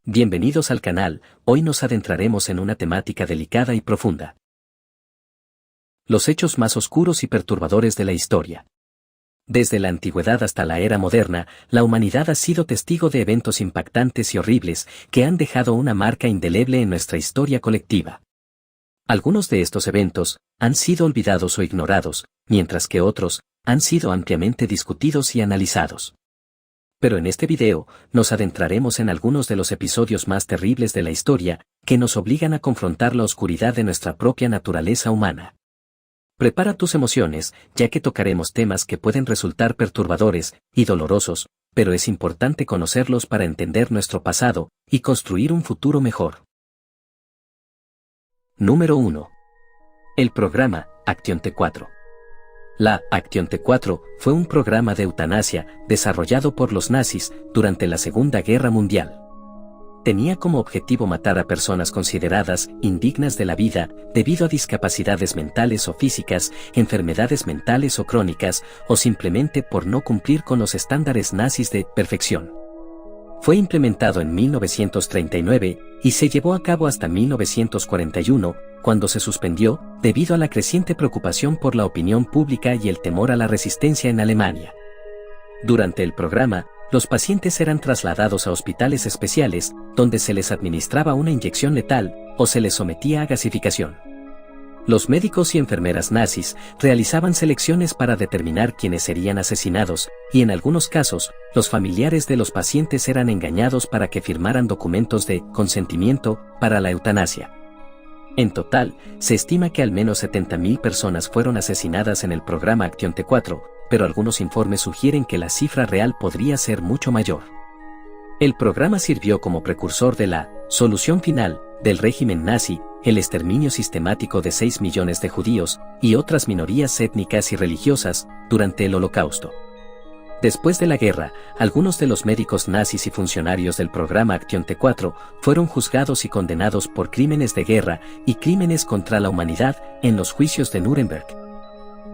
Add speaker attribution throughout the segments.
Speaker 1: Bienvenidos al canal, hoy nos adentraremos en una temática delicada y profunda. Los hechos más oscuros y perturbadores de la historia. Desde la antigüedad hasta la era moderna, la humanidad ha sido testigo de eventos impactantes y horribles que han dejado una marca indeleble en nuestra historia colectiva. Algunos de estos eventos han sido olvidados o ignorados, mientras que otros han sido ampliamente discutidos y analizados. Pero en este video, nos adentraremos en algunos de los episodios más terribles de la historia, que nos obligan a confrontar la oscuridad de nuestra propia naturaleza humana. Prepara tus emociones, ya que tocaremos temas que pueden resultar perturbadores y dolorosos, pero es importante conocerlos para entender nuestro pasado y construir un futuro mejor. Número 1. El programa Action T4. La Action T4 fue un programa de eutanasia desarrollado por los nazis durante la Segunda Guerra Mundial. Tenía como objetivo matar a personas consideradas indignas de la vida debido a discapacidades mentales o físicas, enfermedades mentales o crónicas, o simplemente por no cumplir con los estándares nazis de perfección. Fue implementado en 1939 y se llevó a cabo hasta 1941, cuando se suspendió debido a la creciente preocupación por la opinión pública y el temor a la resistencia en Alemania. Durante el programa, los pacientes eran trasladados a hospitales especiales, donde se les administraba una inyección letal o se les sometía a gasificación. Los médicos y enfermeras nazis realizaban selecciones para determinar quiénes serían asesinados, y en algunos casos, los familiares de los pacientes eran engañados para que firmaran documentos de consentimiento para la eutanasia. En total, se estima que al menos 70.000 personas fueron asesinadas en el programa Action T4, pero algunos informes sugieren que la cifra real podría ser mucho mayor. El programa sirvió como precursor de la solución final del régimen nazi, el exterminio sistemático de 6 millones de judíos y otras minorías étnicas y religiosas durante el Holocausto. Después de la guerra, algunos de los médicos nazis y funcionarios del programa Action T4 fueron juzgados y condenados por crímenes de guerra y crímenes contra la humanidad en los juicios de Nuremberg.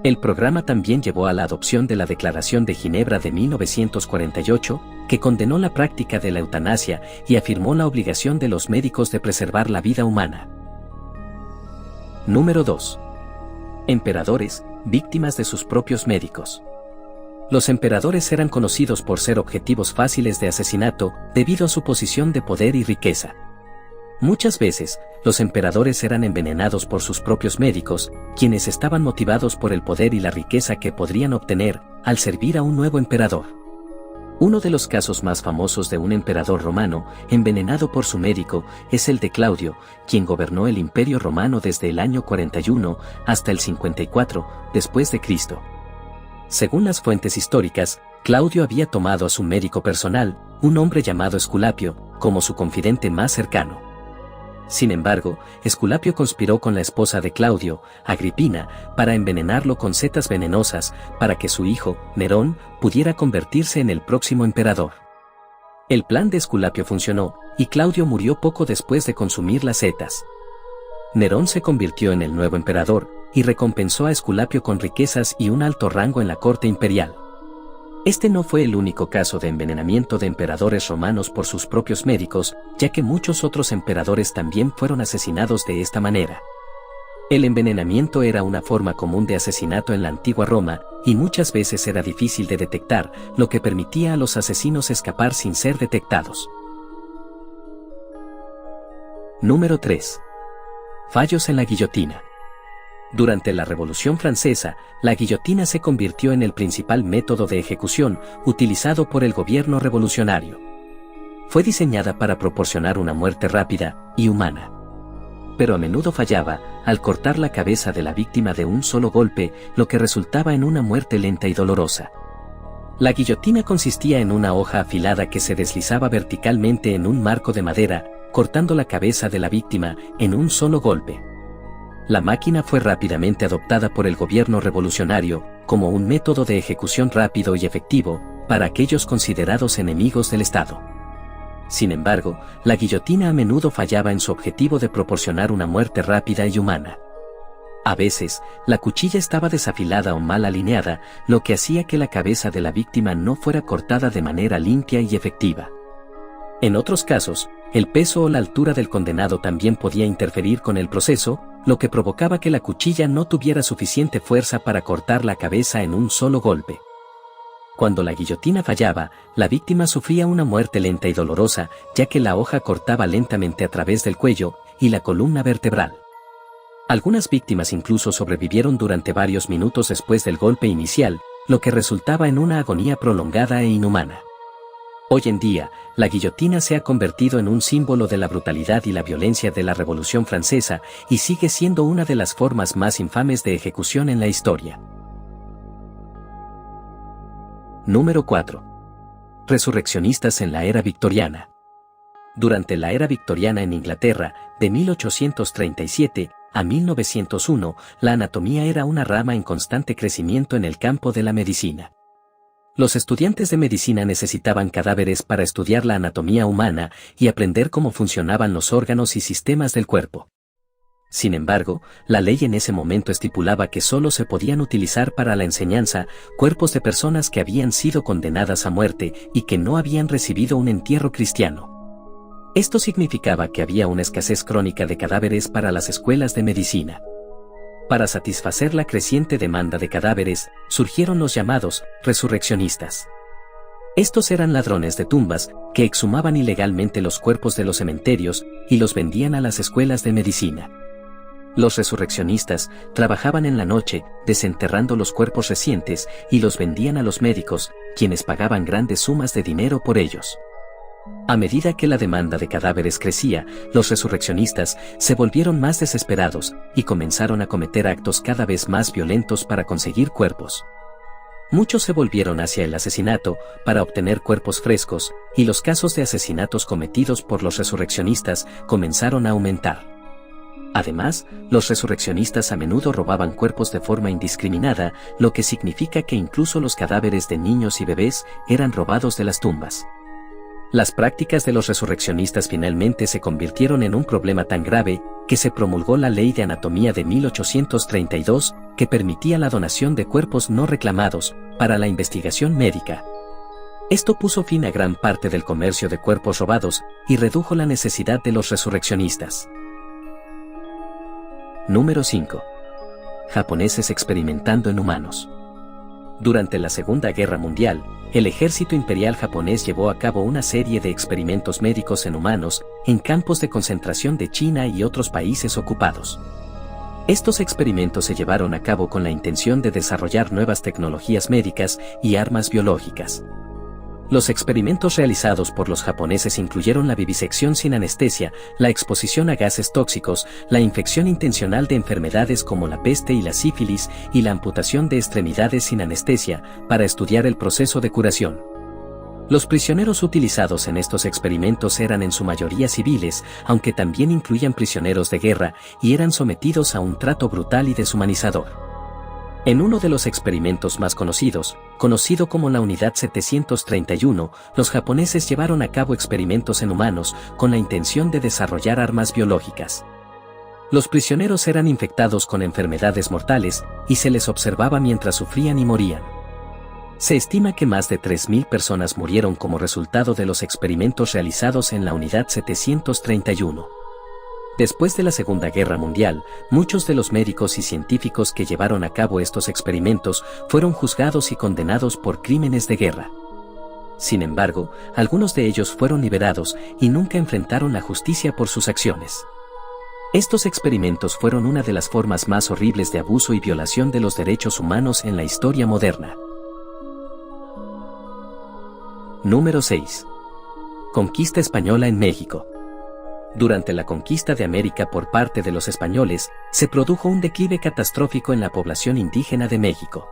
Speaker 1: El programa también llevó a la adopción de la Declaración de Ginebra de 1948, que condenó la práctica de la eutanasia y afirmó la obligación de los médicos de preservar la vida humana. Número 2. Emperadores, víctimas de sus propios médicos. Los emperadores eran conocidos por ser objetivos fáciles de asesinato debido a su posición de poder y riqueza. Muchas veces, los emperadores eran envenenados por sus propios médicos, quienes estaban motivados por el poder y la riqueza que podrían obtener al servir a un nuevo emperador. Uno de los casos más famosos de un emperador romano envenenado por su médico es el de Claudio, quien gobernó el Imperio Romano desde el año 41 hasta el 54 después de Cristo. Según las fuentes históricas, Claudio había tomado a su médico personal, un hombre llamado Esculapio, como su confidente más cercano. Sin embargo, Esculapio conspiró con la esposa de Claudio, Agripina, para envenenarlo con setas venenosas, para que su hijo, Nerón, pudiera convertirse en el próximo emperador. El plan de Esculapio funcionó, y Claudio murió poco después de consumir las setas. Nerón se convirtió en el nuevo emperador, y recompensó a Esculapio con riquezas y un alto rango en la corte imperial. Este no fue el único caso de envenenamiento de emperadores romanos por sus propios médicos, ya que muchos otros emperadores también fueron asesinados de esta manera. El envenenamiento era una forma común de asesinato en la antigua Roma, y muchas veces era difícil de detectar, lo que permitía a los asesinos escapar sin ser detectados. Número 3. Fallos en la guillotina. Durante la Revolución Francesa, la guillotina se convirtió en el principal método de ejecución utilizado por el gobierno revolucionario. Fue diseñada para proporcionar una muerte rápida y humana. Pero a menudo fallaba al cortar la cabeza de la víctima de un solo golpe, lo que resultaba en una muerte lenta y dolorosa. La guillotina consistía en una hoja afilada que se deslizaba verticalmente en un marco de madera, cortando la cabeza de la víctima en un solo golpe. La máquina fue rápidamente adoptada por el gobierno revolucionario como un método de ejecución rápido y efectivo para aquellos considerados enemigos del Estado. Sin embargo, la guillotina a menudo fallaba en su objetivo de proporcionar una muerte rápida y humana. A veces, la cuchilla estaba desafilada o mal alineada, lo que hacía que la cabeza de la víctima no fuera cortada de manera limpia y efectiva. En otros casos, El peso o la altura del condenado también podía interferir con el proceso, lo que provocaba que la cuchilla no tuviera suficiente fuerza para cortar la cabeza en un solo golpe. Cuando la guillotina fallaba, la víctima sufría una muerte lenta y dolorosa, ya que la hoja cortaba lentamente a través del cuello y la columna vertebral. Algunas víctimas incluso sobrevivieron durante varios minutos después del golpe inicial, lo que resultaba en una agonía prolongada e inhumana. Hoy en día, la guillotina se ha convertido en un símbolo de la brutalidad y la violencia de la Revolución Francesa y sigue siendo una de las formas más infames de ejecución en la historia. Número 4. Resurreccionistas en la era victoriana. Durante la era victoriana en Inglaterra, de 1837 a 1901, la anatomía era una rama en constante crecimiento en el campo de la medicina. Los estudiantes de medicina necesitaban cadáveres para estudiar la anatomía humana y aprender cómo funcionaban los órganos y sistemas del cuerpo. Sin embargo, la ley en ese momento estipulaba que solo se podían utilizar para la enseñanza cuerpos de personas que habían sido condenadas a muerte y que no habían recibido un entierro cristiano. Esto significaba que había una escasez crónica de cadáveres para las escuelas de medicina. Para satisfacer la creciente demanda de cadáveres, surgieron los llamados resurreccionistas. Estos eran ladrones de tumbas que exhumaban ilegalmente los cuerpos de los cementerios y los vendían a las escuelas de medicina. Los resurreccionistas trabajaban en la noche, desenterrando los cuerpos recientes y los vendían a los médicos, quienes pagaban grandes sumas de dinero por ellos. A medida que la demanda de cadáveres crecía, los resurreccionistas se volvieron más desesperados y comenzaron a cometer actos cada vez más violentos para conseguir cuerpos. Muchos se volvieron hacia el asesinato para obtener cuerpos frescos, y los casos de asesinatos cometidos por los resurreccionistas comenzaron a aumentar. Además, los resurreccionistas a menudo robaban cuerpos de forma indiscriminada, lo que significa que incluso los cadáveres de niños y bebés eran robados de las tumbas. Las prácticas de los resurreccionistas finalmente se convirtieron en un problema tan grave que se promulgó la Ley de Anatomía de 1832, que permitía la donación de cuerpos no reclamados para la investigación médica. Esto puso fin a gran parte del comercio de cuerpos robados y redujo la necesidad de los resurreccionistas. Número 5. Japoneses experimentando en humanos. Durante la Segunda Guerra Mundial, el ejército imperial japonés llevó a cabo una serie de experimentos médicos en humanos en campos de concentración de China y otros países ocupados. Estos experimentos se llevaron a cabo con la intención de desarrollar nuevas tecnologías médicas y armas biológicas. Los experimentos realizados por los japoneses incluyeron la vivisección sin anestesia, la exposición a gases tóxicos, la infección intencional de enfermedades como la peste y la sífilis, y la amputación de extremidades sin anestesia, para estudiar el proceso de curación. Los prisioneros utilizados en estos experimentos eran en su mayoría civiles, aunque también incluían prisioneros de guerra, y eran sometidos a un trato brutal y deshumanizador. En uno de los experimentos más conocidos, conocido como la Unidad 731, los japoneses llevaron a cabo experimentos en humanos con la intención de desarrollar armas biológicas. Los prisioneros eran infectados con enfermedades mortales y se les observaba mientras sufrían y morían. Se estima que más de 3.000 personas murieron como resultado de los experimentos realizados en la Unidad 731. Después de la Segunda Guerra Mundial, muchos de los médicos y científicos que llevaron a cabo estos experimentos fueron juzgados y condenados por crímenes de guerra. Sin embargo, algunos de ellos fueron liberados y nunca enfrentaron la justicia por sus acciones. Estos experimentos fueron una de las formas más horribles de abuso y violación de los derechos humanos en la historia moderna. Número 6. Conquista española en México. Durante la conquista de América por parte de los españoles, se produjo un declive catastrófico en la población indígena de México.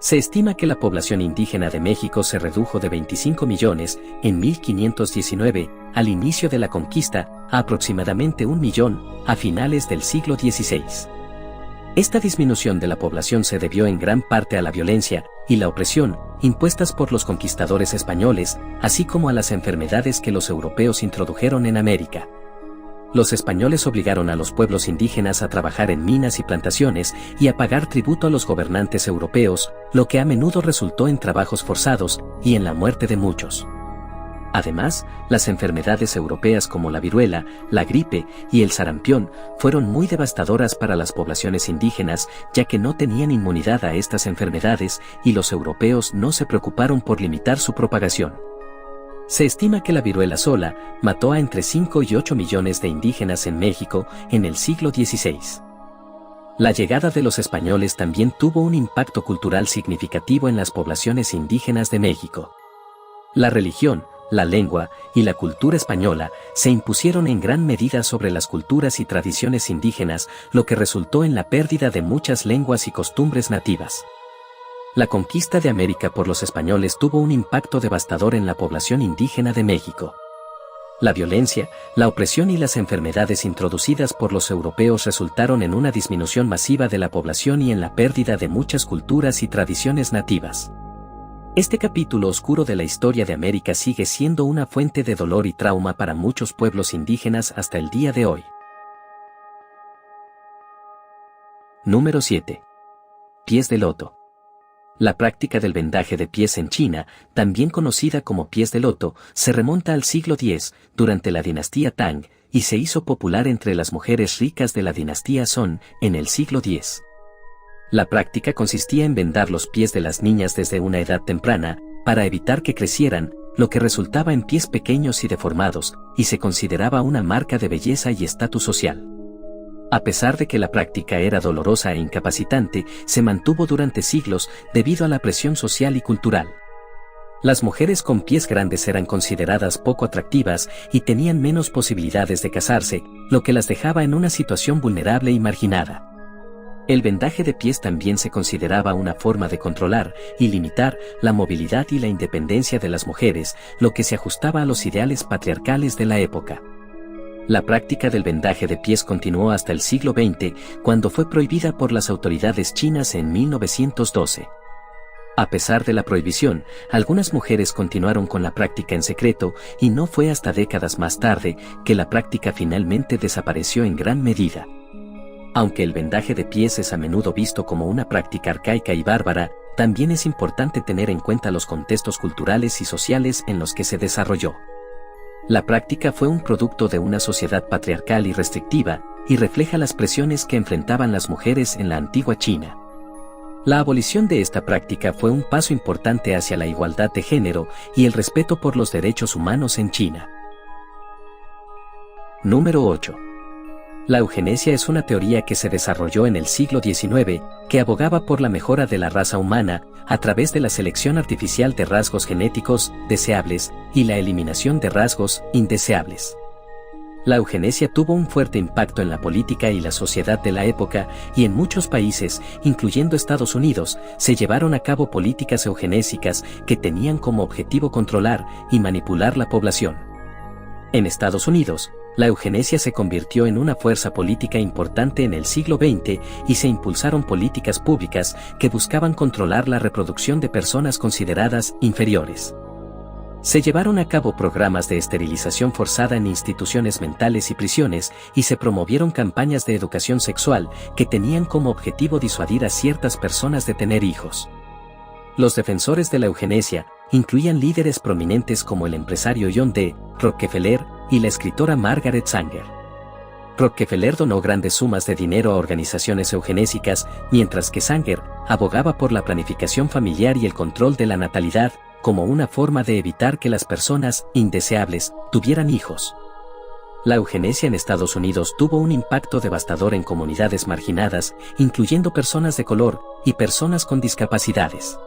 Speaker 1: Se estima que la población indígena de México se redujo de 25 millones en 1519, al inicio de la conquista, a aproximadamente 1 millón a finales del siglo XVI. Esta disminución de la población se debió en gran parte a la violencia y la opresión impuestas por los conquistadores españoles, así como a las enfermedades que los europeos introdujeron en América. Los españoles obligaron a los pueblos indígenas a trabajar en minas y plantaciones y a pagar tributo a los gobernantes europeos, lo que a menudo resultó en trabajos forzados y en la muerte de muchos. Además, las enfermedades europeas como la viruela, la gripe y el sarampión fueron muy devastadoras para las poblaciones indígenas, ya que no tenían inmunidad a estas enfermedades y los europeos no se preocuparon por limitar su propagación. Se estima que la viruela sola mató a entre 5 y 8 millones de indígenas en México en el siglo XVI. La llegada de los españoles también tuvo un impacto cultural significativo en las poblaciones indígenas de México. La religión, la lengua y la cultura española se impusieron en gran medida sobre las culturas y tradiciones indígenas, lo que resultó en la pérdida de muchas lenguas y costumbres nativas. La conquista de América por los españoles tuvo un impacto devastador en la población indígena de México. La violencia, la opresión y las enfermedades introducidas por los europeos resultaron en una disminución masiva de la población y en la pérdida de muchas culturas y tradiciones nativas. Este capítulo oscuro de la historia de América sigue siendo una fuente de dolor y trauma para muchos pueblos indígenas hasta el día de hoy. Número 7. Pies de loto. La práctica del vendaje de pies en China, también conocida como pies de loto, se remonta al siglo X, durante la dinastía Tang, y se hizo popular entre las mujeres ricas de la dinastía Song, en el siglo X. La práctica consistía en vendar los pies de las niñas desde una edad temprana, para evitar que crecieran, lo que resultaba en pies pequeños y deformados, y se consideraba una marca de belleza y estatus social. A pesar de que la práctica era dolorosa e incapacitante, se mantuvo durante siglos debido a la presión social y cultural. Las mujeres con pies grandes eran consideradas poco atractivas y tenían menos posibilidades de casarse, lo que las dejaba en una situación vulnerable y marginada. El vendaje de pies también se consideraba una forma de controlar y limitar la movilidad y la independencia de las mujeres, lo que se ajustaba a los ideales patriarcales de la época. La práctica del vendaje de pies continuó hasta el siglo XX, cuando fue prohibida por las autoridades chinas en 1912. A pesar de la prohibición, algunas mujeres continuaron con la práctica en secreto y no fue hasta décadas más tarde que la práctica finalmente desapareció en gran medida. Aunque el vendaje de pies es a menudo visto como una práctica arcaica y bárbara, también es importante tener en cuenta los contextos culturales y sociales en los que se desarrolló. La práctica fue un producto de una sociedad patriarcal y restrictiva, y refleja las presiones que enfrentaban las mujeres en la antigua China. La abolición de esta práctica fue un paso importante hacia la igualdad de género y el respeto por los derechos humanos en China. Número 8. La eugenesia es una teoría que se desarrolló en el siglo XIX, que abogaba por la mejora de la raza humana, a través de la selección artificial de rasgos genéticos deseables y la eliminación de rasgos indeseables. La eugenesia tuvo un fuerte impacto en la política y la sociedad de la época, y en muchos países, incluyendo Estados Unidos, se llevaron a cabo políticas eugenésicas que tenían como objetivo controlar y manipular la población. En Estados Unidos, la eugenesia se convirtió en una fuerza política importante en el siglo XX y se impulsaron políticas públicas que buscaban controlar la reproducción de personas consideradas inferiores. Se llevaron a cabo programas de esterilización forzada en instituciones mentales y prisiones, y se promovieron campañas de educación sexual que tenían como objetivo disuadir a ciertas personas de tener hijos. Los defensores de la eugenesia incluían líderes prominentes como el empresario John D. Rockefeller y la escritora Margaret Sanger. Rockefeller donó grandes sumas de dinero a organizaciones eugenésicas, mientras que Sanger abogaba por la planificación familiar y el control de la natalidad, como una forma de evitar que las personas indeseables tuvieran hijos. La eugenesia en Estados Unidos tuvo un impacto devastador en comunidades marginadas, incluyendo personas de color y personas con discapacidades.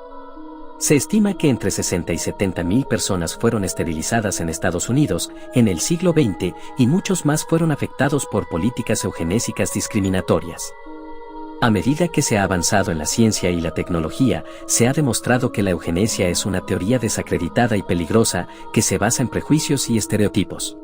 Speaker 1: Se estima que entre 60 y 70 mil personas fueron esterilizadas en Estados Unidos en el siglo XX, y muchos más fueron afectados por políticas eugenésicas discriminatorias. A medida que se ha avanzado en la ciencia y la tecnología, se ha demostrado que la eugenesia es una teoría desacreditada y peligrosa que se basa en prejuicios y estereotipos.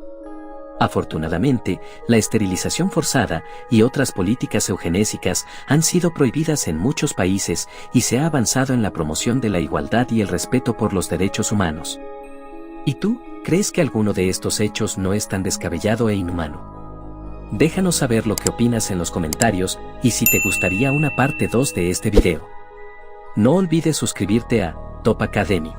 Speaker 1: Afortunadamente, la esterilización forzada y otras políticas eugenésicas han sido prohibidas en muchos países, y se ha avanzado en la promoción de la igualdad y el respeto por los derechos humanos. ¿Y tú, crees que alguno de estos hechos no es tan descabellado e inhumano? Déjanos saber lo que opinas en los comentarios, y si te gustaría una parte 2 de este video. No olvides suscribirte a Top Academy.